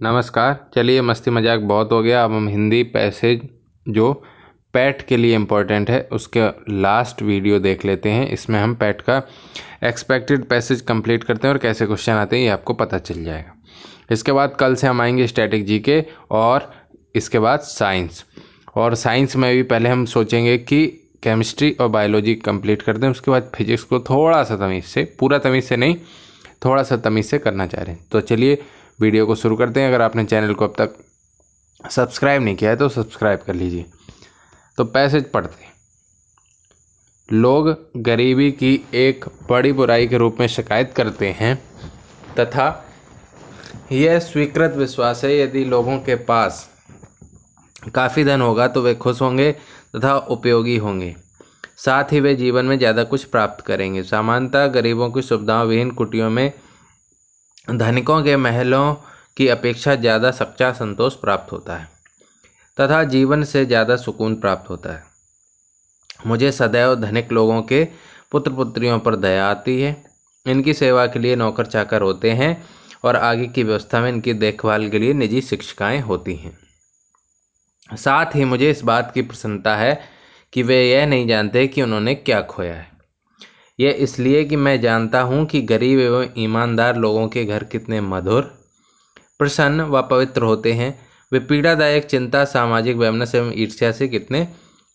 नमस्कार। चलिए मस्ती मजाक बहुत हो गया। अब हम हिंदी पैसेज जो पैट के लिए इम्पोर्टेंट है उसके लास्ट वीडियो देख लेते हैं। इसमें हम पैट का एक्सपेक्टेड पैसेज कंप्लीट करते हैं और कैसे क्वेश्चन आते हैं ये आपको पता चल जाएगा। इसके बाद कल से हम आएंगे स्टैटिक जीके और इसके बाद साइंस। और साइंस में भी पहले हम सोचेंगे कि केमिस्ट्री और बायोलॉजी कंप्लीट कर दें, उसके बाद फिजिक्स को थोड़ा सा तमीज़ से, पूरा तमीज़ से नहीं, थोड़ा सा तमीज़ से करना चाह रहे हैं। तो चलिए वीडियो को शुरू करते हैं। अगर आपने चैनल को अब तक सब्सक्राइब नहीं किया है तो सब्सक्राइब कर लीजिए। तो पैसेज पढ़ते हैं। लोग गरीबी की एक बड़ी बुराई के रूप में शिकायत करते हैं तथा यह स्वीकृत विश्वास है यदि लोगों के पास काफ़ी धन होगा तो वे खुश होंगे तथा उपयोगी होंगे, साथ ही वे जीवन में ज़्यादा कुछ प्राप्त करेंगे। सामान्यतः गरीबों की सुविधाओं विहीन कुटियों में धनिकों के महलों की अपेक्षा ज़्यादा सच्चा संतोष प्राप्त होता है तथा जीवन से ज़्यादा सुकून प्राप्त होता है। मुझे सदैव धनिक लोगों के पुत्र पुत्रियों पर दया आती है। इनकी सेवा के लिए नौकर चाकर होते हैं और आगे की व्यवस्था में इनकी देखभाल के लिए निजी शिक्षिकाएं होती हैं। साथ ही मुझे इस बात की प्रसन्नता है कि वे यह नहीं जानते कि उन्होंने क्या खोया है। यह इसलिए कि मैं जानता हूँ कि गरीब एवं ईमानदार लोगों के घर कितने मधुर, प्रसन्न व पवित्र होते हैं। वे पीड़ादायक चिंता, सामाजिक वैमनस्य एवं ईर्ष्या से कितने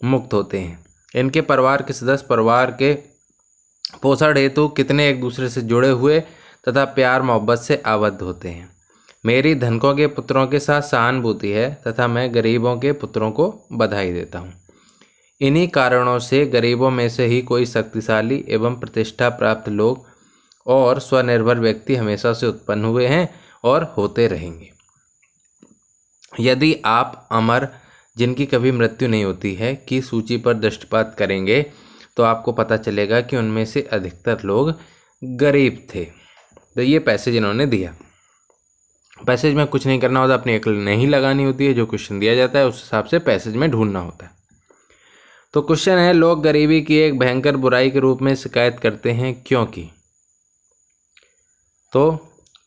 मुक्त होते हैं। इनके परिवार के सदस्य परिवार के पोषण हेतु कितने एक दूसरे से जुड़े हुए तथा प्यार मोहब्बत से आबद्ध होते हैं। मेरी धनिकों के पुत्रों के साथ सहानुभूति है तथा मैं गरीबों के पुत्रों को बधाई देता हूँ। इन्हीं कारणों से गरीबों में से ही कोई शक्तिशाली एवं प्रतिष्ठा प्राप्त लोग और स्वनिर्भर व्यक्ति हमेशा से उत्पन्न हुए हैं और होते रहेंगे। यदि आप अमर, जिनकी कभी मृत्यु नहीं होती है, की सूची पर दृष्टिपात करेंगे तो आपको पता चलेगा कि उनमें से अधिकतर लोग गरीब थे। तो ये पैसेज इन्होंने दिया। पैसेज में कुछ नहीं करना होता, अपनी अकल नहीं लगानी होती है। जो क्वेश्चन दिया जाता है उस हिसाब से पैसेज में ढूंढना होता है। तो क्वेश्चन है, लोग गरीबी की एक भयंकर बुराई के रूप में शिकायत करते हैं क्योंकि। तो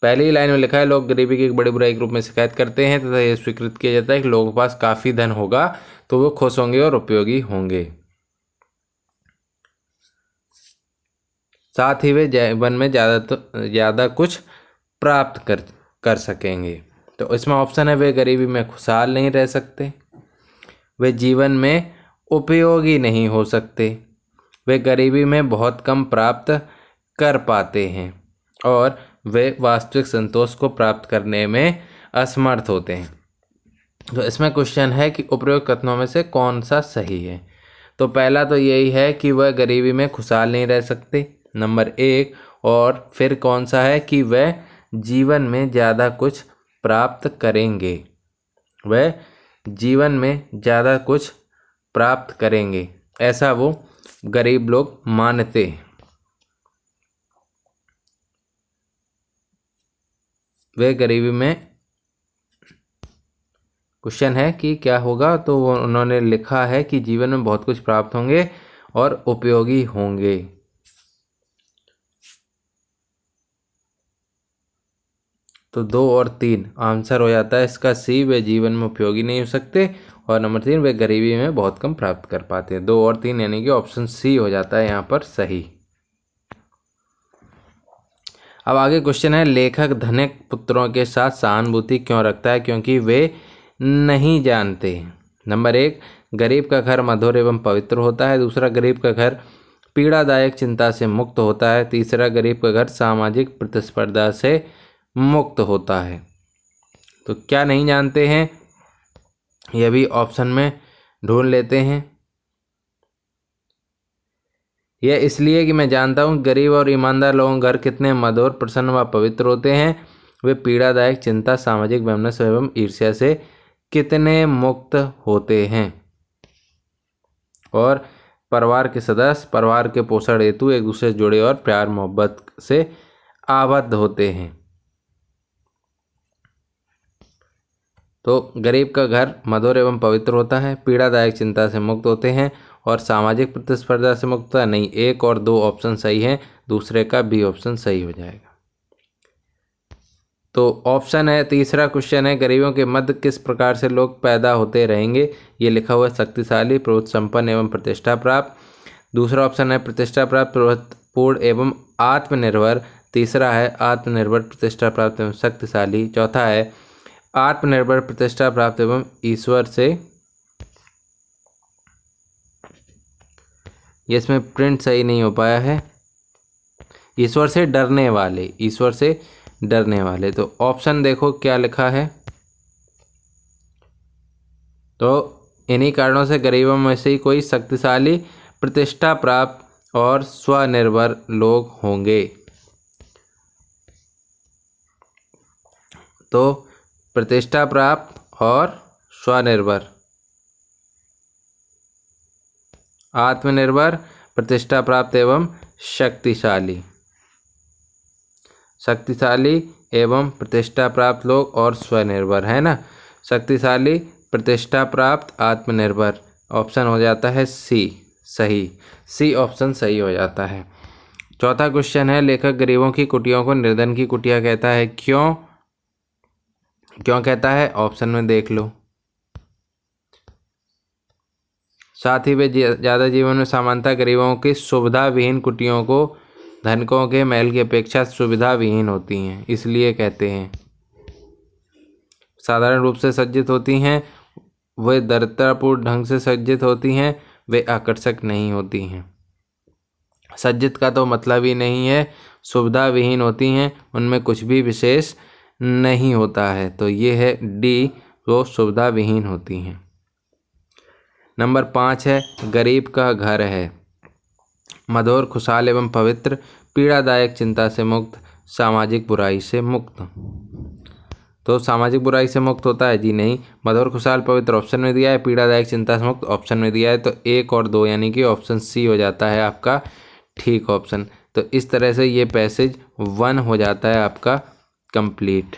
पहली लाइन में लिखा है, लोग गरीबी की एक बड़ी बुराई के रूप में शिकायत करते हैं तथा यह स्वीकृत किया जाता है कि लोगों के पास काफ़ी धन होगा तो वो खुश होंगे और उपयोगी होंगे, साथ ही वे जीवन में ज़्यादा कुछ प्राप्त कर सकेंगे। तो इसमें ऑप्शन है, वे गरीबी में खुशहाल नहीं रह सकते, वे जीवन में उपयोगी नहीं हो सकते, वे गरीबी में बहुत कम प्राप्त कर पाते हैं और वे वास्तविक संतोष को प्राप्त करने में असमर्थ होते हैं। तो इसमें क्वेश्चन है कि उपरोक्त कथनों में से कौन सा सही है। तो पहला तो यही है कि वह गरीबी में खुशहाल नहीं रह सकते, नंबर 1। और फिर कौन सा है कि वह जीवन में ज़्यादा कुछ प्राप्त करेंगे, वह जीवन में ज़्यादा कुछ प्राप्त करेंगे, ऐसा वो गरीब लोग मानते हैं। वे गरीबी में, क्वेश्चन है कि क्या होगा, तो वो उन्होंने लिखा है कि जीवन में बहुत कुछ प्राप्त होंगे और उपयोगी होंगे। तो 2 और 3 आंसर हो जाता है इसका सी, वे जीवन में उपयोगी नहीं हो सकते, और नंबर 3 वे गरीबी में बहुत कम प्राप्त कर पाते हैं। 2 और 3 यानी कि ऑप्शन सी हो जाता है यहाँ पर सही। अब आगे क्वेश्चन है, लेखक धनिक पुत्रों के साथ सहानुभूति क्यों रखता है? क्योंकि वे नहीं जानते। नंबर 1, गरीब का घर मधुर एवं पवित्र होता है। दूसरा, गरीब का घर पीड़ादायक चिंता से मुक्त होता है। तीसरा, गरीब का घर सामाजिक प्रतिस्पर्धा से मुक्त होता है। तो क्या नहीं जानते हैं, यह भी ऑप्शन में ढूंढ लेते हैं। यह इसलिए कि मैं जानता हूँ गरीब और ईमानदार लोगों के घर कितने मधुर, प्रसन्न व पवित्र होते हैं। वे पीड़ादायक चिंता, सामाजिक वैमनस्य एवं ईर्ष्या से कितने मुक्त होते हैं। और परिवार के सदस्य परिवार के पोषण हेतु एक दूसरे से जुड़े और प्यार मोहब्बत से आबद्ध होते हैं। तो गरीब का घर मधुर एवं पवित्र होता है, पीड़ादायक चिंता से मुक्त होते हैं और सामाजिक प्रतिस्पर्धा से मुक्त होता है। नहीं, 1 और 2 ऑप्शन सही हैं, दूसरे का बी ऑप्शन सही हो जाएगा। तो ऑप्शन है, तीसरा क्वेश्चन है, गरीबों के मध्य किस प्रकार से लोग पैदा होते रहेंगे। ये लिखा हुआ है शक्तिशाली, प्रभुत्व संपन्न एवं प्रतिष्ठा प्राप्त। दूसरा ऑप्शन है प्रतिष्ठा प्राप्त, प्रभुत्वपूर्ण एवं आत्मनिर्भर। तीसरा है आत्मनिर्भर, प्रतिष्ठा प्राप्त एवं शक्तिशाली। चौथा है आत्मनिर्भर, प्रतिष्ठा प्राप्त एवं ईश्वर से, ये इसमें प्रिंट सही नहीं हो पाया है, ईश्वर से डरने वाले, ईश्वर से डरने वाले। तो ऑप्शन देखो क्या लिखा है। तो इन्हीं कारणों से गरीबों में से ही कोई शक्तिशाली, प्रतिष्ठा प्राप्त और स्वनिर्भर लोग होंगे। तो प्रतिष्ठा प्राप्त और स्वनिर्भर, आत्मनिर्भर, प्रतिष्ठा प्राप्त एवं शक्तिशाली, शक्तिशाली एवं प्रतिष्ठा प्राप्त लोग और स्वनिर्भर, है ना। शक्तिशाली, प्रतिष्ठा प्राप्त, आत्मनिर्भर, ऑप्शन हो जाता है सी सही, सी ऑप्शन सही हो जाता है। चौथा क्वेश्चन है, लेखक गरीबों की कुटियों को निर्धन की कुटिया कहता है, क्यों कहता है, ऑप्शन में देख लो। साथ ही वे ज़्यादा जीवन में सामान्यतः गरीबों की सुविधा विहीन कुटियों को धनिकों के महल की अपेक्षा सुविधा विहीन होती हैं, इसलिए कहते हैं। साधारण रूप से सज्जित होती हैं, वे दरिद्रतापूर्ण ढंग से सज्जित होती हैं, वे आकर्षक नहीं होती हैं। सज्जित का तो मतलब ही नहीं है, सुविधा विहीन होती हैं, उनमें कुछ भी विशेष नहीं होता है। तो ये है डी, वो सुविधा विहीन होती हैं। नंबर 5 है, गरीब का घर है मधुर, खुशहाल एवं पवित्र, पीड़ादायक, चिंता से मुक्त, सामाजिक बुराई से मुक्त। तो सामाजिक बुराई से मुक्त होता है जी नहीं। मधुर, खुशहाल, पवित्र ऑप्शन में दिया है, पीड़ादायक, चिंता से मुक्त ऑप्शन में दिया है। तो 1 और 2 यानी कि ऑप्शन सी हो जाता है आपका ठीक ऑप्शन। तो इस तरह से ये पैसेज 1 हो जाता है आपका कंप्लीट।